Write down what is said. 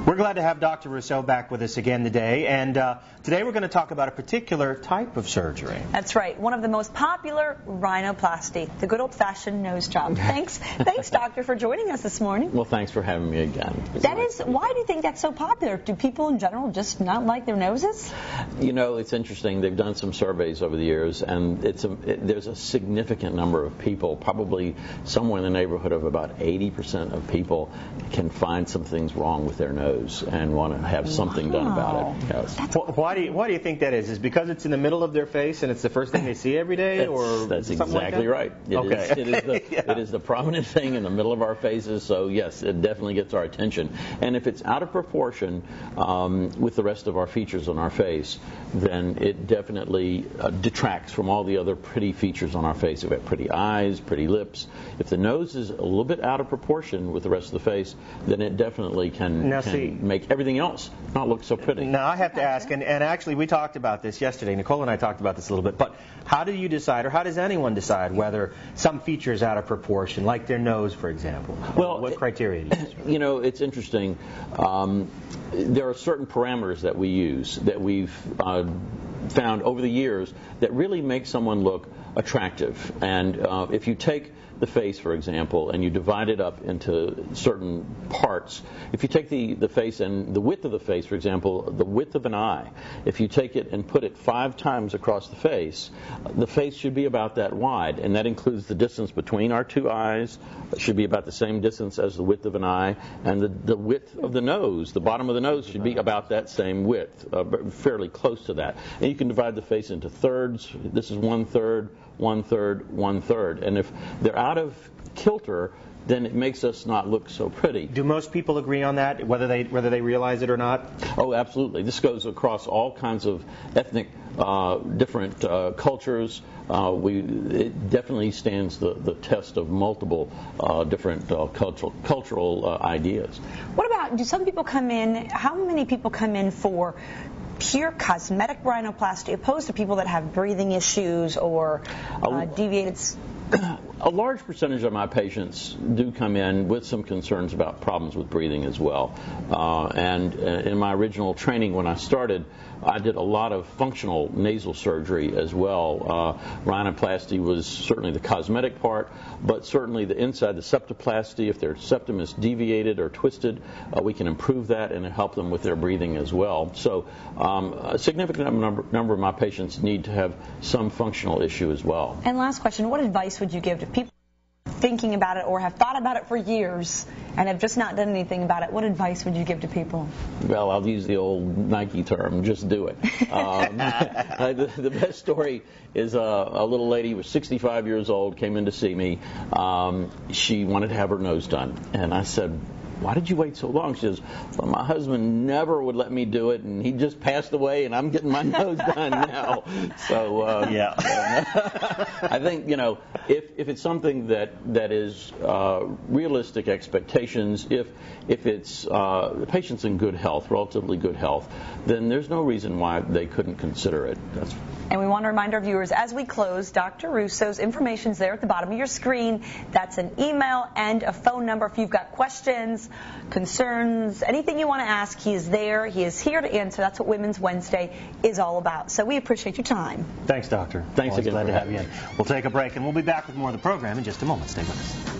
We're glad to have Dr. Rousseau back with us again today, and today we're going to talk about a particular type of surgery. That's right, one of the most popular, rhinoplasty, the good old-fashioned nose job. Thanks, doctor, for joining us this morning. Well, thanks for having me again. Why do you think that's so popular? Do people in general just not like their noses? You know, it's interesting. They've done some surveys over the years, and there's a significant number of people, probably somewhere in the neighborhood of about 80% of people can find some things wrong with their nose and want to have something done about it. Yes. Why do you think that is? Is it because it's in the middle of their face and it's the first thing they see every day, that's exactly right. It is the prominent thing in the middle of our faces. So yes, it definitely gets our attention. And if it's out of proportion with the rest of our features on our face, then it definitely detracts from all the other pretty features on our face. If we have pretty eyes, pretty lips. If the nose is a little bit out of proportion with the rest of the face, then it definitely can make everything else not look so pretty. Now I have to ask, and actually we talked about this yesterday. Nicole and I talked about this a little bit, but how do you decide, or how does anyone decide whether some feature is out of proportion, like their nose, for example? Well, what criteria do you use? You know, it's interesting. There are certain parameters that we use that we've found over the years that really make someone look attractive. And if you take the face, for example, and you divide it up into certain parts. If you take the face and the width of the face, for example, the width of an eye, if you take it and put it 5 times across the face should be about that wide, and that includes the distance between our 2 eyes. It should be about the same distance as the width of an eye, and the width of the nose, the bottom of the nose, should be about that same width, fairly close to that. And you can divide the face into thirds. This is 1/3, 1/3, 1/3, and if they're out of kilter, then it makes us not look so pretty. Do most people agree on that, whether they realize it or not? Oh, absolutely. This goes across all kinds of ethnic, different cultures. It definitely stands the test of multiple different cultural ideas. What about, do some people come in, how many people come in for pure cosmetic rhinoplasty opposed to people that have breathing issues or deviated? A large percentage of my patients do come in with some concerns about problems with breathing as well. And in my original training when I started, I did a lot of functional nasal surgery as well. Rhinoplasty was certainly the cosmetic part, but certainly the inside, the septoplasty, if their septum is deviated or twisted, we can improve that and help them with their breathing as well. So a significant number of my patients need to have some functional issue as well. And last question, what advice would you give to people thinking about it or have thought about it for years and have just not done anything about it? What advice would you give to people? Well, I'll use the old Nike term, just do it. The best story is a little lady who was 65 years old, came in to see me. She wanted to have her nose done. And I said, why did you wait so long? She says, well, my husband never would let me do it, and he just passed away, and I'm getting my nose done now. So, yeah. I think, you know, if it's something that is realistic expectations, if it's the patient's in good health, relatively good health, then there's no reason why they couldn't consider it. And we want to remind our viewers, as we close, Dr. Rousseau's information's there at the bottom of your screen. That's an email and a phone number if you've got questions, concerns, anything you want to ask. He is there. He is here to answer. That's what Women's Wednesday is all about. So we appreciate your time. Thanks, Doctor. Thanks again. Glad to have you in. We'll take a break, and we'll be back with more of the program in just a moment. Stay with us.